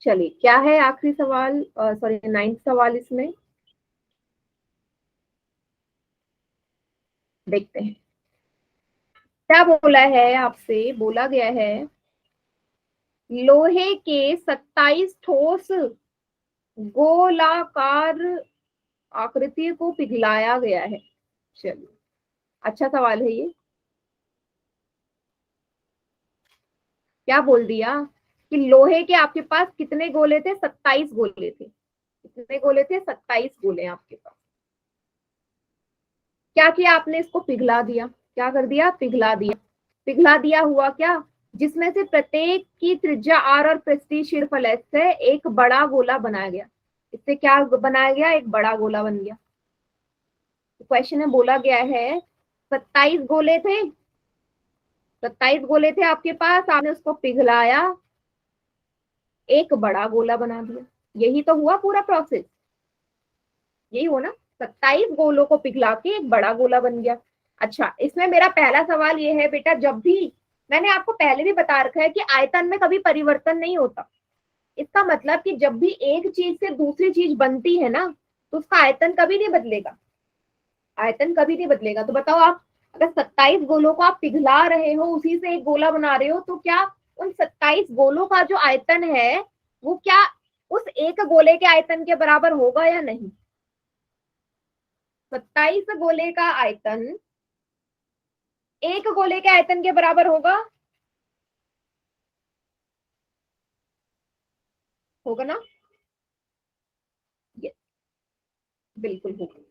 चलिए, क्या है आखिरी सवाल, सॉरी 9th सवाल इसमें। देखते हैं क्या बोला है आपसे। बोला गया है लोहे के 27 ठोस गोलाकार आकृति को पिघलाया गया है। चलिए, अच्छा सवाल है ये। क्या बोल दिया कि लोहे के आपके पास कितने गोले थे? 27 गोले थे। कितने गोले थे? 27 गोले आपके पास। क्या किया आपने? इसको पिघला दिया। क्या कर दिया? पिघला दिया। पिघला दिया हुआ क्या? जिसमें से प्रत्येक की त्रिज्या r और पृष्ठीय क्षेत्रफल s से एक बड़ा गोला बनाया गया। इससे क्या बनाया गया? एक बड़ा गोला बन गया। तो क्वेश्चन में बोला गया है 27 गोले थे, 27 गोले थे आपके पास, आपने उसको पिघलाया, एक बड़ा गोला बना दिया। यही तो हुआ पूरा प्रोसेस, यही हो ना। 27 गोलों को पिघला के एक बड़ा गोला बन गया। अच्छा, इसमें मेरा पहला सवाल ये है बेटा, जब भी, मैंने आपको पहले भी बता रखा है कि आयतन में कभी परिवर्तन नहीं होता। इसका मतलब कि जब भी एक चीज से दूसरी चीज बनती है ना, तो उसका आयतन कभी नहीं बदलेगा। आयतन कभी नहीं बदलेगा। तो बताओ आप, अगर 27 गोलों को आप पिघला रहे हो, उसी से एक गोला बना रहे हो, तो क्या उन 27 गोलों का जो आयतन है वो क्या उस एक गोले के आयतन के बराबर होगा या नहीं? 27 गोले का आयतन एक गोले के आयतन के बराबर होगा? होगा ना? यस, बिल्कुल होगा।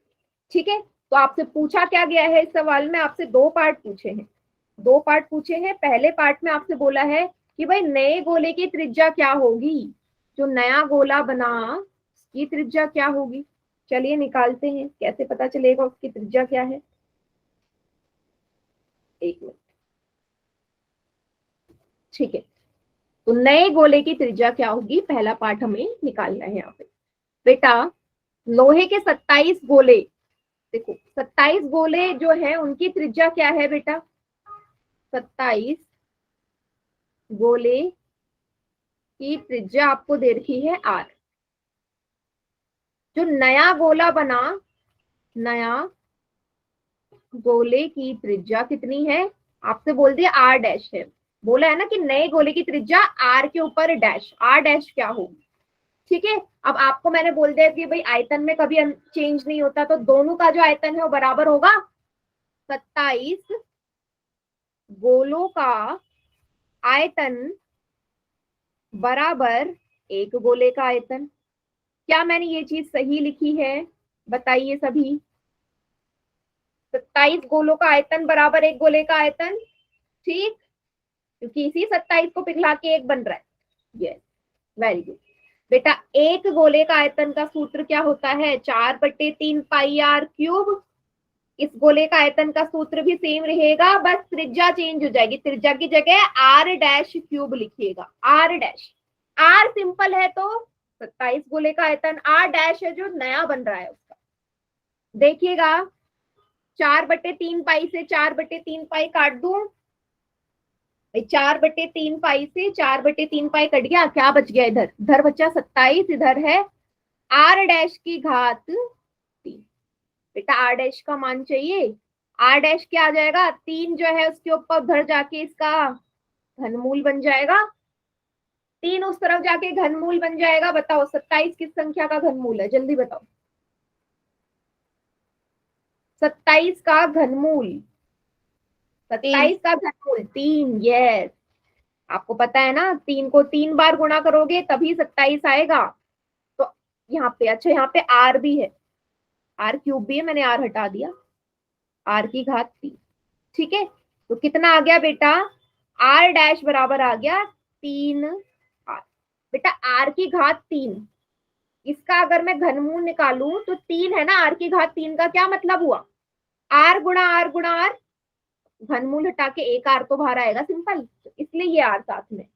ठीक है, तो आपसे पूछा क्या गया है इस सवाल में? आपसे दो पार्ट पूछे हैं। दो पार्ट पूछे हैं। पहले पार्ट में आपसे बोला है कि भाई नए गोले की त्रिज्या क्या होगी, जो नया गोला बना उसकी त्रिज्या क्या होगी। चलिए निकालते हैं, कैसे पता चलेगा उसकी त्रिज्या क्या है। एक मिनट। ठीक है, तो नए गोले की त्रिज्या क्या होगी, पहला पार्ट हमें निकालना है यहाँ पे। बेटा, लोहे के 27 गोले, देखो 27 गोले जो है उनकी त्रिज्या क्या है बेटा? 27 गोले की त्रिज्या आपको दे रखी है r। जो नया गोला बना, नया गोले की त्रिज्या कितनी है? आपसे बोल दिया r डैश है। बोला है ना कि नए गोले की त्रिज्या r के ऊपर डैश, r डैश क्या होगी। ठीक है, अब आपको मैंने बोल दिया कि भाई आयतन में कभी चेंज नहीं होता, तो दोनों का जो आयतन है वो बराबर होगा। 27 गोलों का आयतन बराबर एक गोले का आयतन। क्या मैंने ये चीज सही लिखी है? बताइए सभी। 27 गोलों का आयतन बराबर एक गोले का आयतन, ठीक, क्योंकि इसी 27 को पिघला के एक बन रहा है। यस, वेरी गुड बेटा। एक गोले का आयतन का सूत्र क्या होता है? 4/3 पाई आर क्यूब। इस गोले का आयतन का सूत्र भी सेम रहेगा, बस त्रिज्या चेंज हो जाएगी। त्रिज्या की जगह आर डैश क्यूब लिखिएगा, आर डैश। आर सिंपल है तो 27 गोले का आयतन, आर डैश है जो नया बन रहा है उसका। देखिएगा, 4/3 पाई से 4/3 पाई काट दूं, 4/3 पाई से 4/3 पाई कट गया, क्या बच गया? इधर इधर बचा 27, इधर है आर डैश की घात 3। बेटा आर डैश का मान चाहिए। आर डैश क्या आ जाएगा? 3 जो है उसके ऊपर उधर जाके इसका घनमूल बन जाएगा, 3 उस तरफ जाके घनमूल बन जाएगा। बताओ 27 किस संख्या का घनमूल है? जल्दी बताओ। 27 का घनमूल, 27 का घनमूल 3। यस, आपको पता है ना, 3 को 3 बार गुणा करोगे तभी 27 आएगा। तो यहाँ पे, अच्छा यहाँ पे आर भी है, आर क्यूब भी है, मैंने आर हटा दिया, आर की घात 3। ठीक है, तो कितना आ गया बेटा? आर डैश बराबर आ गया 3 आर। बेटा आर की घात 3, इसका अगर मैं घनमूल निकालूं तो 3 है ना, आर की घात 3 का क्या मतलब हुआ? आर गुणा आर गुणा आर, घनमूल हटा के एक आर तो बाहर आएगा, सिंपल, तो इसलिए ये आर साथ में।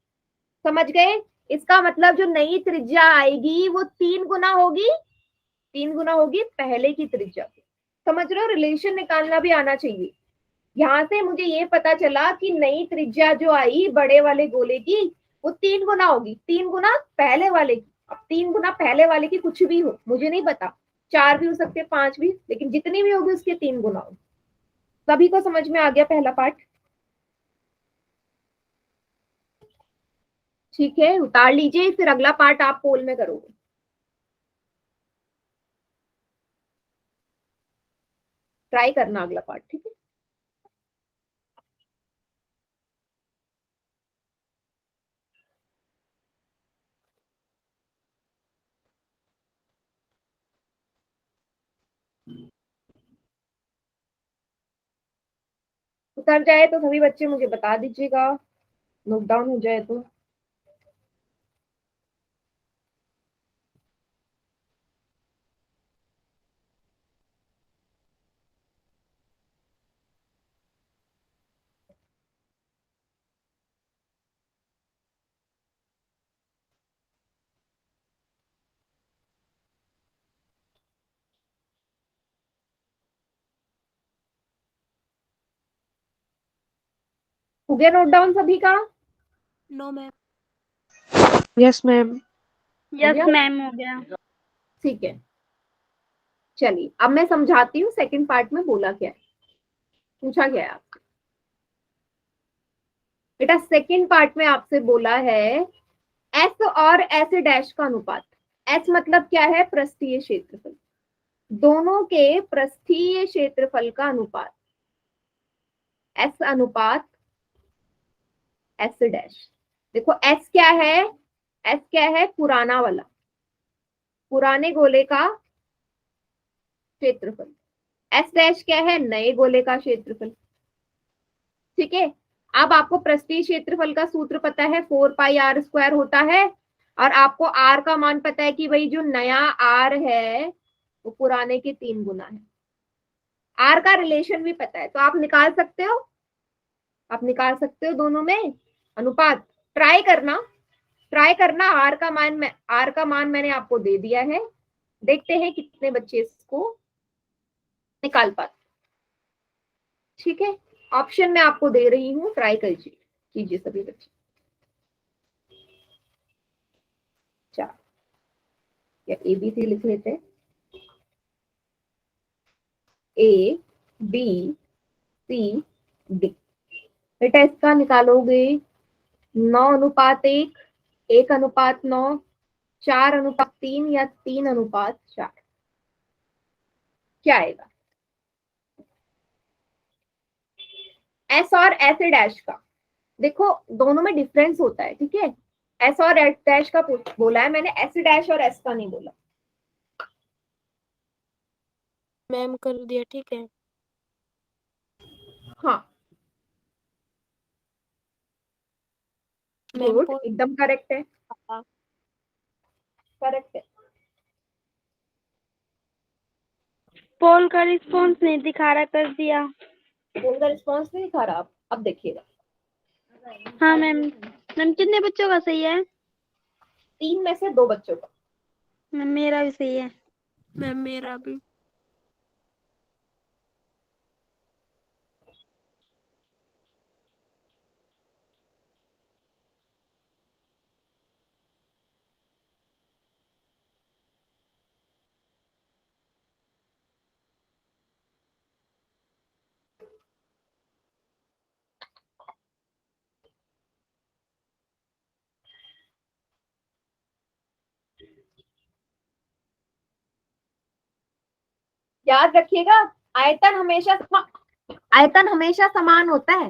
समझ गए? इसका मतलब जो नई त्रिज्या आएगी वो 3 गुना होगी, 3 गुना होगी पहले की त्रिज्या से। समझ रहे हो? रिलेशन निकालना भी आना चाहिए। यहाँ से मुझे ये पता चला कि नई त्रिज्या जो आई बड़े वाले गोले की वो 3 गुना होगी, 3 गुना पहले वाले की। अब 3 गुना पहले वाले की कुछ भी हो, मुझे नहीं पता, 4 भी हो सकते, 5 भी, लेकिन जितनी भी होगी उसके 3 गुना होगी। सभी को समझ में आ गया पहला पार्ट? ठीक है, उतार लीजिए, फिर अगला पार्ट आप पोल में करोगे। ट्राई करना अगला पार्ट, ठीक है? उतर जाए तो सभी बच्चे मुझे बता दीजिएगा, नोट डाउन हो जाए तो। हो गया नोट डाउन सभी का? No ma'am. Yes ma'am. Yes गया? मैम, हो गया। ठीक है, चलिए अब मैं समझाती हूँ सेकंड पार्ट में बोला क्या है, पूछा क्या है आपसे। बेटा सेकंड पार्ट में आपसे बोला है एस और एस डैश का अनुपात। एस मतलब क्या है? पृष्ठीय क्षेत्रफल, दोनों के पृष्ठीय क्षेत्रफल का अनुपात, एस अनुपात एस डैश। देखो एस क्या है? एस क्या है? पुराना वाला, पुराने गोले का क्षेत्रफल। एस डैश क्या है? नए गोले का क्षेत्रफल। ठीक है, अब आपको पृष्ठीय क्षेत्रफल का सूत्र पता है, 4πr² होता है, और आपको आर का मान पता है कि भाई जो नया आर है वो पुराने के 3 गुना है। आर का रिलेशन भी पता है, तो आप निकाल सकते हो, आप निकाल सकते हो दोनों में अनुपात। ट्राई करना, ट्राई करना। आर का मान मैंने आपको दे दिया है, देखते हैं कितने बच्चे इसको निकाल पाते। ठीक है, ऑप्शन मैं आपको दे रही हूँ, ट्राई कीजिए सभी बच्चे। 4 या ABC लिख लेते हैं, A B C D। बेटा इसका निकालोगे 9:1, 1:9, 4:3 या 3:4, क्या आएगा? एस और एस डैश का देखो दोनों में डिफरेंस होता है, ठीक है? एस और एस डैश का बोला है मैंने, एस डैश और एस का नहीं बोला। मैम कर दिया, ठीक है। हाँ मैम गुड, एकदम करेक्ट है, करेक्ट है। पोल का रिस्पॉन्स नहीं दिखा रहा, कर दिया। पोल का रिस्पॉन्स नहीं दिखा रहा, अब देखिएगा। हाँ मैम। मैम कितने बच्चों का सही है? 3 में से 2 बच्चों का। मैम मेरा भी सही है। मैम मेरा भी। याद रखिएगा, आयतन हमेशा समान होता है,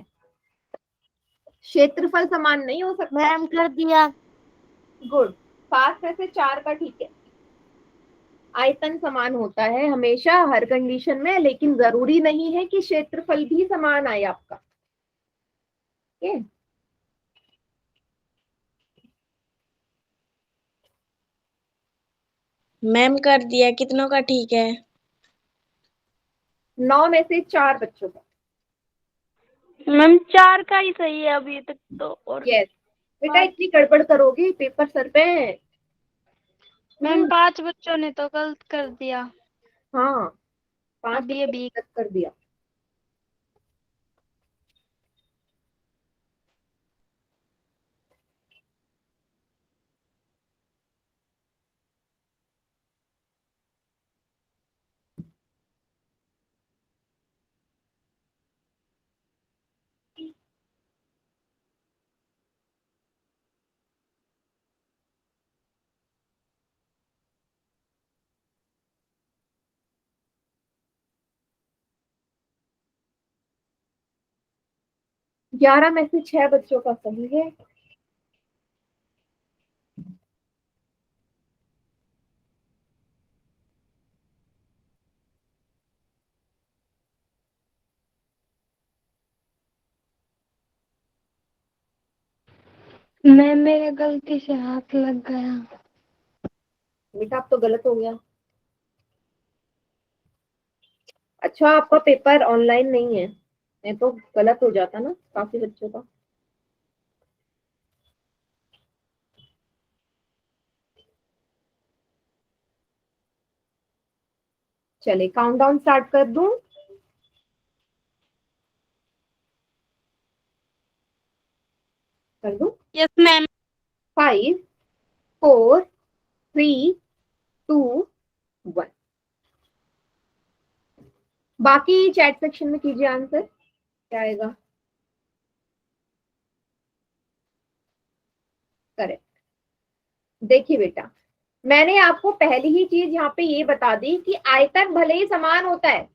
क्षेत्रफल समान नहीं हो सकता। मैम कर दिया। गुड, 5 में से 4 का ठीक है। आयतन समान होता है हमेशा हर कंडीशन में, लेकिन जरूरी नहीं है कि क्षेत्रफल भी समान आए आपका। ठीक है, मैम कर दिया, कितनों का ठीक है? 9 में से 4 बच्चों का। मैम 4 का ही सही है अभी तक तो। और यस बेटा, इतनी गड़बड़ करोगे पेपर सर पे। मैम 5 बच्चों ने तो गलत कर दिया। हाँ, 5 अब ये बच्चों ने भी। गलत कर दिया। 11 में से 6 बच्चों का सही है। मैम मेरे गलती से हाथ लग गया। बेटा अब तो गलत हो गया। अच्छा आपका पेपर ऑनलाइन नहीं है, नहीं तो गलत हो जाता ना काफी बच्चों का। चलिए काउंटडाउन स्टार्ट कर दूं। कर दूं। Yes ma'am. 5 4 3 2 1। बाकी चैट सेक्शन में कीजिए आंसर, क्या आएगा। करेक्ट। देखिए बेटा, मैंने आपको पहली ही चीज यहाँ पे ये बता दी कि आयतन भले ही समान होता है,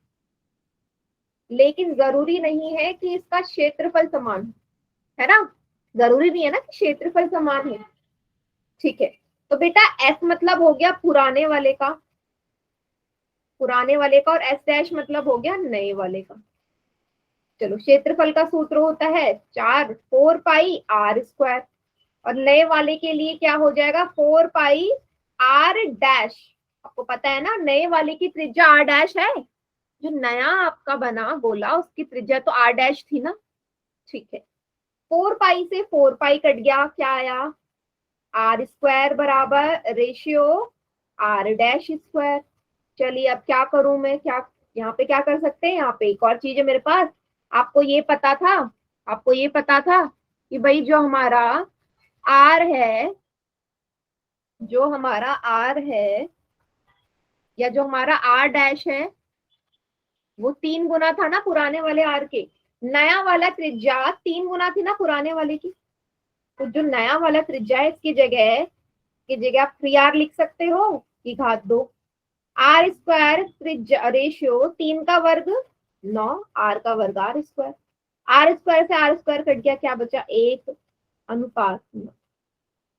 लेकिन जरूरी नहीं है कि इसका क्षेत्रफल समान है ना। जरूरी नहीं है ना कि क्षेत्रफल समान है। ठीक है, तो बेटा एस मतलब हो गया पुराने वाले का, पुराने वाले का, और एस डैश मतलब हो गया नए वाले का। चलो क्षेत्रफल का सूत्र होता है 4 पाई आर स्क्वायर, और नए वाले के लिए क्या हो जाएगा 4 पाई आर डैश। आपको पता है ना नए वाले की त्रिज्या आर डैश है, जो नया आपका बना गोला उसकी त्रिज्या तो आर डैश थी ना। ठीक है, 4 पाई से 4 पाई कट गया, क्या आया आर स्क्वायर बराबर रेशियो आर डैश स्क्वायर। चलिए अब क्या करूं मैं, क्या यहाँ पे क्या कर सकते हैं, यहाँ पे एक और चीज है मेरे पास। आपको ये पता था, आपको ये पता था कि भाई जो हमारा आर है, जो हमारा आर है या जो हमारा आर डैश है वो 3 गुना था ना पुराने वाले आर के। नया वाला त्रिज्या 3 गुना थी ना पुराने वाले की। तो जो नया वाला त्रिज्या है इसकी जगह आप 3r लिख सकते हो की घात 2। आर स्क्वायर त्रिज्या रेशियो 3 का वर्ग 9, आर का वर्ग आर स्क्वायर। आर स्क्वायर से आर स्क्वायर कट गया, क्या बचा 1 अनुपात 9।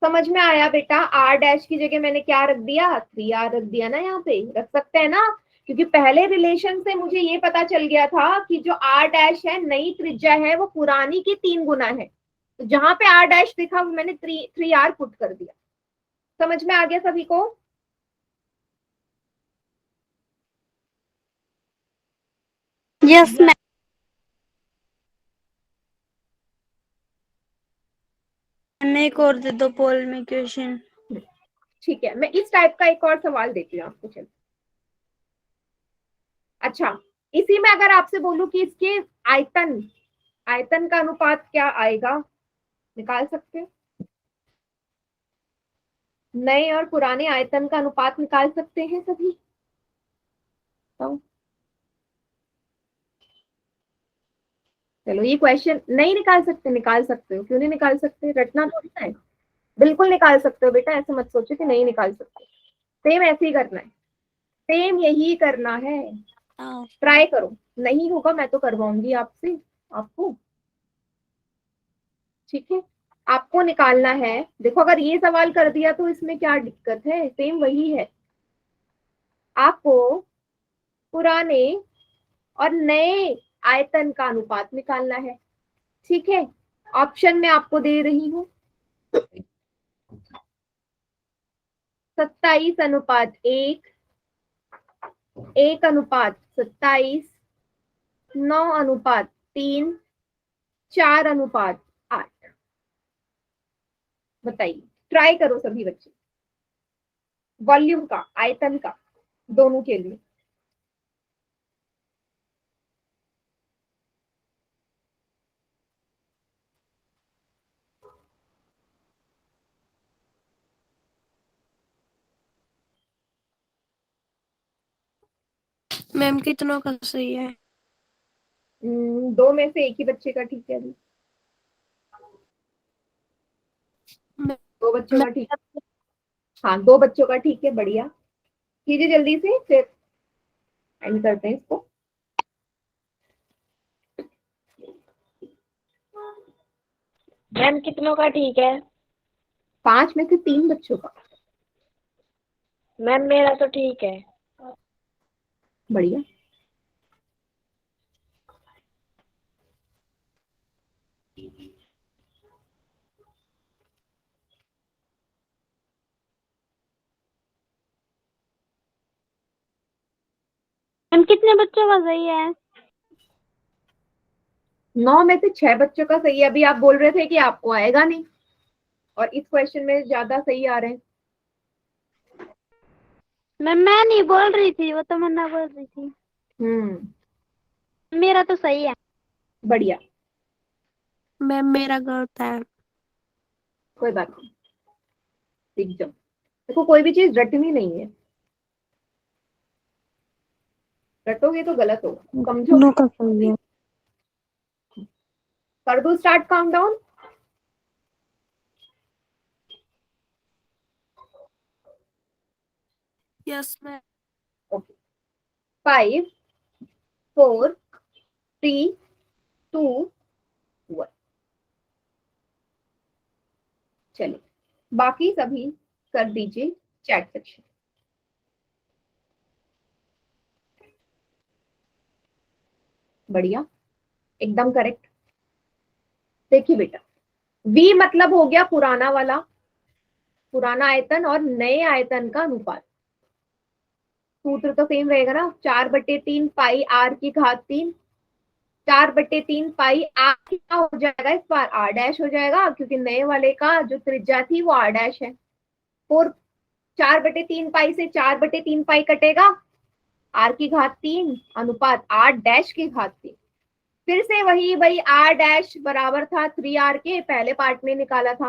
समझ में आया बेटा। आर डैश की जगह मैंने क्या रख दिया 3r रख दिया ना, यहाँ पे रख सकते हैं ना, क्योंकि पहले रिलेशन से मुझे ये पता चल गया था कि जो आर डैश है नई त्रिज्या है वो पुरानी की 3 गुना है। तो जहां पे आर डैश दिखा वो मैंने 3r पुट कर दिया। समझ में आ गया सभी को। Yes ma'am. एक और दे दो पोल में क्वेश्चन। ठीक है, मैं इस टाइप का एक और सवाल देती हूँ आपको। चलो अच्छा, इसी में अगर आपसे बोलूं कि इसके आयतन, आयतन का अनुपात क्या आएगा, निकाल सकते हैं। नए और पुराने आयतन का अनुपात निकाल सकते हैं सभी। तो चलो ये क्वेश्चन नहीं निकाल सकते, निकाल सकते हो, क्यों नहीं निकाल सकते, रटना थोड़ी ना है। बिल्कुल निकाल सकते हो बेटा, ऐसे मत सोचो कि नहीं निकाल सकते। सेम ऐसे ही करना है, सेम यही करना है। ट्राई करो, नहीं होगा मैं तो करवाऊंगी आपसे, आपको। ठीक है, आपको निकालना है। देखो अगर ये सवाल कर दिया तो इसमें क्या दिक्कत है, सेम वही है। आपको पुराने और नए आयतन का अनुपात निकालना है। ठीक है, ऑप्शन में आपको दे रही हूं 27:1, 1:27, 9:3, 4:8। बताइए, ट्राई करो सभी बच्चे, वॉल्यूम का आयतन का दोनों के लिए। मैम कितनों का सही है? 2 में से एक ही बच्चे का ठीक है अभी। 2 बच्चों का ठीक, हाँ 2 बच्चों का ठीक है, बढ़िया। कीजिए जल्दी से, फिर एंड करते हैं इसको। मैम कितनों का ठीक है? 5 में से 3 बच्चों का। मैम मेरा तो ठीक है। बढ़िया। मैम कितने बच्चों का सही है? 9 में से 6 बच्चों का सही है। अभी आप बोल रहे थे कि आपको आएगा नहीं, और इस क्वेश्चन में ज्यादा सही आ रहे हैं। मैम मैं नहीं बोल रही थी, वो तमन्ना बोल रही थी। मेरा तो सही है। बढ़िया, मैम मेरा गलत है। कोई बात नहीं, सीख जाओ। देखो कोई भी चीज रटनी नहीं है, रटोगे तो गलत होगा, समझो। दोनों का सही है। कर दो start countdown. Yes ma'am. Okay, 5 4 3 2 1। चलिए बाकी सभी कर दीजिए चैट सेक्शन। बढ़िया, एकदम करेक्ट। देखिए बेटा, V मतलब हो गया पुराना वाला, पुराना आयतन और नए आयतन का अनुपात। सूत्र तो सेम रहेगा ना, 4/3 पाई r की घात 3। 4/3 पाई r क्या हो जाएगा, इस बार r डैश हो जाएगा, क्योंकि नए वाले का जो त्रिज्या थी वो r डैश है। 4/3 पाई से 4/3 पाई कटेगा, r की घात 3 अनुपात r डैश की घात 3। फिर से वही भाई, r डैश बराबर था 3r के, पहले पार्ट में निकाला था।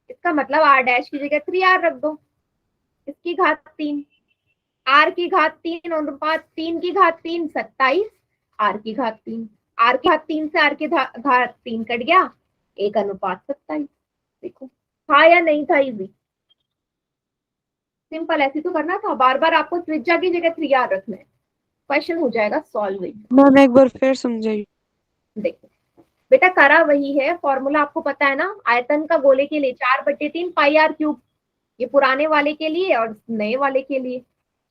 इसका मतलब r डैश की जगह 3r रख दो, इसकी घात 3, r की घात 3 अनुपात 3 की घात 3 27, r की घात 3, r की घात 3 से r की घात 3 कट गया, 1 अनुपात 27। देखो था या नहीं था इजी? सिंपल, ऐसे तो करना था, बार बार आपको त्रिज्या की जगह 3r रखना है, क्वेश्चन हो जाएगा सॉल्व। मैम एक बार फिर समझाइए। देखो बेटा, करा वही है, फॉर्मूला आपको पता है ना, आयतन का गोले के लिए 4/3 पाई r क्यूब, ये पुराने वाले के लिए और नए वाले के लिए।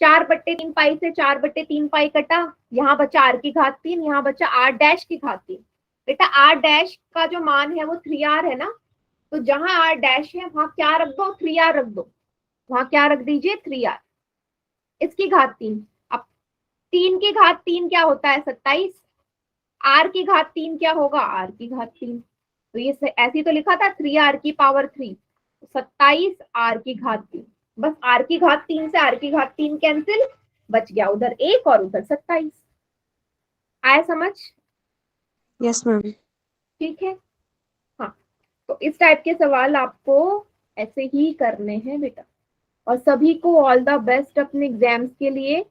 4/3 पाई से 4/3 पाई कटा, यहाँ बचा r की घात 3, यहाँ बचा r डैश की घात 3। बेटा r डैश का जो मान है वो 3r है ना, तो जहां r डैश है वहां क्या रख दो, 3r रख दो, वहां क्या रख दीजिए 3r, इसकी घात 3। अब 3 की घात 3 क्या होता है, 27, r की घात 3 क्या होगा, r की घात 3। तो ये ऐसे तो लिखा था 3r की पावर 3, 27 r की घात 3। बस r की घात 3 से r की घात 3 कैंसिल, बच गया उधर 1 और उधर 27। आया समझ? Yes ma'am. ठीक है, हाँ। तो इस टाइप के सवाल आपको ऐसे ही करने हैं बेटा। और सभी को ऑल द बेस्ट अपने एग्जाम्स के लिए।